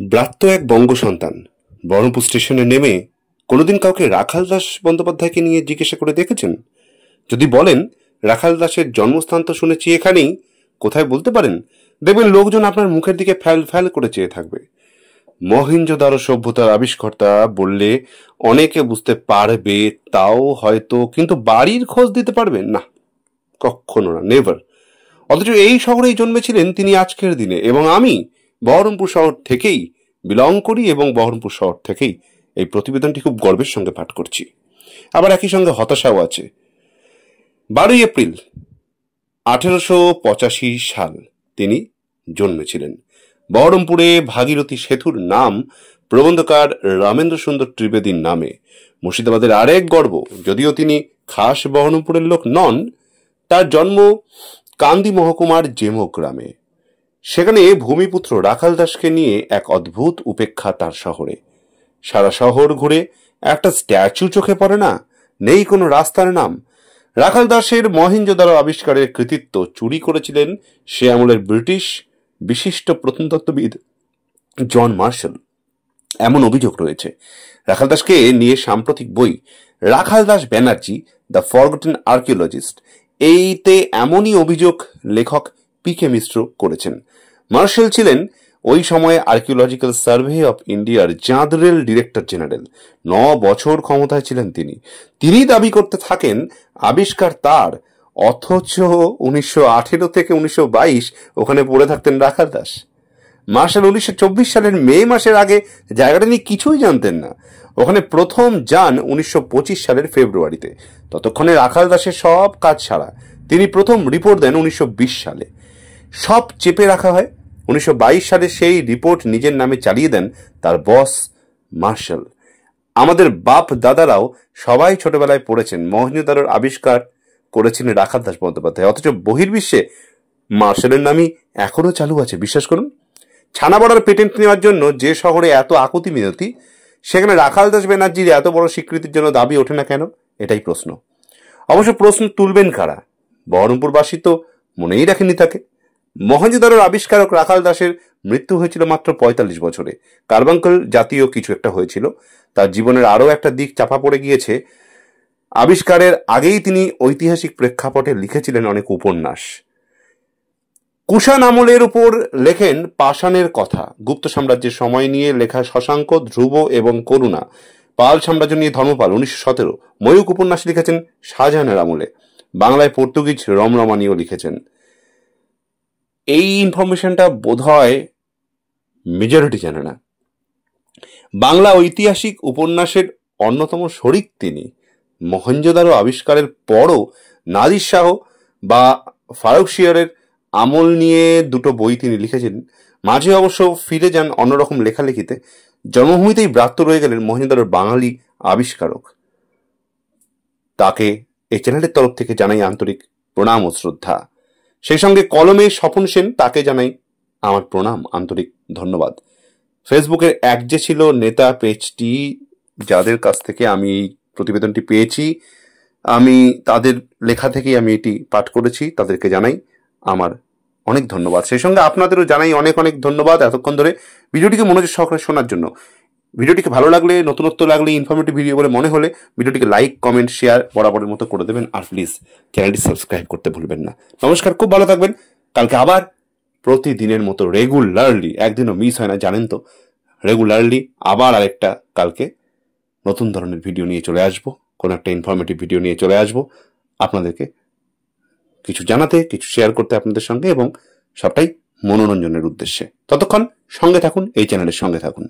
ব্রাত্য এক বঙ্গ সন্তান বহরমপুর স্টেশনে নেমে কোনোদিন কাউকে রাখাল দাস বন্দ্যোপাধ্যায়কে নিয়ে জিজ্ঞাসা করে দেখেছেন? যদি বলেন রাখাল দাসের জন্মস্থান তো শুনেছি এখানেই, কোথায় বলতে পারেন, দেখবেন লোকজন আপনার মুখের দিকে ফ্যাল ফ্যাল করে চেয়ে থাকবে। মহেঞ্জোদারো সভ্যতার আবিষ্কর্তা বললে অনেকে বুঝতে পারবে, তাও হয়তো, কিন্তু বাড়ির খোঁজ দিতে পারবেন না, কখনো না, নেভার। অথচ এই শহরেই জন্মেছিলেন তিনি আজকের দিনে, এবং আমি বহরমপুর শহর থেকেই বিলং করি এবং বহরমপুর শহর থেকেই এই প্রতিবেদনটি খুব গর্বের সঙ্গে পাঠ করছি। আবার একই সঙ্গে হতাশাও আছে। 12 এপ্রিল 1885 সাল তিনি জন্মেছিলেন। বহরমপুরে ভাগীরথী সেতুর নাম প্রবন্ধকার রামেন্দ্র সুন্দর ত্রিবেদীর নামে। মুর্শিদাবাদের আরেক গর্ব, যদিও তিনি খাস বহরমপুরের লোক নন। তার জন্ম কান্দি মহকুমার জেমো গ্রামে। সেখানে ভূমিপুত্র রাখাল দাসকে নিয়ে এক অদ্ভুত উপেক্ষা তার শহরে। সারা শহর ঘুরে একটা স্ট্যাচু চোখে পড়ে না, নেই কোনো রাস্তার নাম। রাখাল দাসের মহেঞ্জোদারো আবিষ্কারের কৃতিত্ব চুরি করেছিলেন সে আমলের ব্রিটিশ বিশিষ্ট প্রত্নতত্ত্ববিদ জন মার্শাল, এমন অভিযোগ রয়েছে। রাখাল দাসকে নিয়ে সাম্প্রতিক বই Rakhal Das Banerji the forgotten archaeologist, এইতে এমনই অভিযোগ লেখক পি.কে. মিশ্র করেছেন। মার্শাল ছিলেন ওই সময়ে আর্কিওলজিক্যাল সার্ভে অফ ইন্ডিয়ার জাঁদরেল ডিরেক্টর জেনারেল। 9 বছর ক্ষমতায় ছিলেন তিনি দাবি করতে থাকেন আবিষ্কার তার, অথচ 1918 থেকে 1922 ওখানে পড়ে থাকতেন রাখাল দাস। মার্শাল 1924 সালের মে মাসের আগে জায়গাটা নিয়ে কিছুই জানতেন না। ওখানে প্রথম যান 1925 সালের ফেব্রুয়ারিতে। ততক্ষণে রাখাল দাসের সব কাজ ছাড়া। তিনি প্রথম রিপোর্ট দেন 1920 সালে। সব চেপে রাখা হয়। 1922 সালে সেই রিপোর্ট নিজের নামে চালিয়ে দেন তার বস মার্শাল। আমাদের বাপ দাদারাও সবাই ছোটবেলায় পড়েছেন মহেঞ্জোদারোর আবিষ্কার করেছিলেন রাখাল দাস বন্দ্যোপাধ্যায়, অথচ বহির্বিশ্বে মার্শালের নামই এখনো চালু আছে, বিশ্বাস করুন। ছানাবড়ার পেটেন্ট নেওয়ার জন্য যে শহরে এত আকুতি মিনতি, সেখানে রাখাল দাস ব্যানার্জির এত বড় স্বীকৃতির জন্য দাবি ওঠে না কেন? এটাই প্রশ্ন। অবশ্য প্রশ্ন তুলবেন কারা? বহরমপুরবাসী তো মনেই রাখেনি তাকে। মহেঞ্জোদারোর আবিষ্কারক রাখাল দাসের মৃত্যু হয়েছিল মাত্র 45 বছরে। কার্বাঙ্কল জাতীয় কিছু একটা হয়েছিল। তার জীবনের আরও একটা দিক চাপা পড়ে গিয়েছে। আবিষ্কারের আগেই তিনি ঐতিহাসিক প্রেক্ষাপটে লিখেছিলেন অনেক উপন্যাস। কুষাণ আমলের উপর লেখেন পাষাণের কথা, গুপ্ত সাম্রাজ্যের সময় নিয়ে লেখা শশাঙ্ক, ধ্রুব এবং করুণা, পাল সাম্রাজ্য নিয়ে ধর্মপাল 1917, ময়ূক উপন্যাস লিখেছেন শাহজাহানের আমলে, বাংলায় পর্তুগিজ রমরমানিও লিখেছেন। এই ইনফরমেশনটা বোধহয় মেজরিটি জানে না। বাংলা ঐতিহাসিক উপন্যাসের অন্যতম শরিক তিনি। মহেঞ্জোদারো আবিষ্কারের পরও নাদির শাহ বা ফারুকশিয়ারের আমল নিয়ে 2 বই তিনি লিখেছেন। মাঝে অবশ্য ফিরে যান অন্যরকম লেখালেখিতে। জন্মভূমিতেই ব্রাত্য রয়ে গেলেন মহেঞ্জোদারোর বাঙালি আবিষ্কারক। তাকে এই চ্যানেলের তরফ থেকে জানাই আন্তরিক প্রণাম ও শ্রদ্ধা। সেই সঙ্গে কলমে স্বপন সেন, তাকে জানাই আমার প্রণাম, আন্তরিক ধন্যবাদ। ফেসবুকের এক যে ছিল নেতা পেজটি, যাদের কাছ থেকে আমি এই প্রতিবেদনটি পেয়েছি, আমি তাদের লেখা থেকেই আমি এটি পাঠ করেছি, তাদেরকে জানাই আমার অনেক ধন্যবাদ। সেই সঙ্গে আপনাদেরও জানাই অনেক অনেক ধন্যবাদ এতক্ষণ ধরে ভিডিওটিকে মনোযোগ সহকারে শোনার জন্য। ভিডিওটিকে ভালো লাগলে, নতুনত্ব লাগলে, ইনফরমেটিভ ভিডিও বলে মনে হলে ভিডিওটিকে লাইক, কমেন্ট, শেয়ার বরাবরের মতো করে দেবেন। আর প্লিজ চ্যানেলটি সাবস্ক্রাইব করতে ভুলবেন না। নমস্কার, খুব ভালো থাকবেন। কালকে আবার প্রতিদিনের মতো রেগুলারলি, একদিনও মিস হয় না জানেন তো, রেগুলারলি আবার আরেকটা কালকে নতুন ধরনের ভিডিও নিয়ে চলে আসবো, কোনো একটা ইনফরমেটিভ ভিডিও নিয়ে চলে আসবো আপনাদেরকে কিছু জানাতে, কিছু শেয়ার করতে আপনাদের সঙ্গে, এবং সবটাই মনোরঞ্জনের উদ্দেশ্যে। ততক্ষণ সঙ্গে থাকুন, এই চ্যানেলের সঙ্গে থাকুন।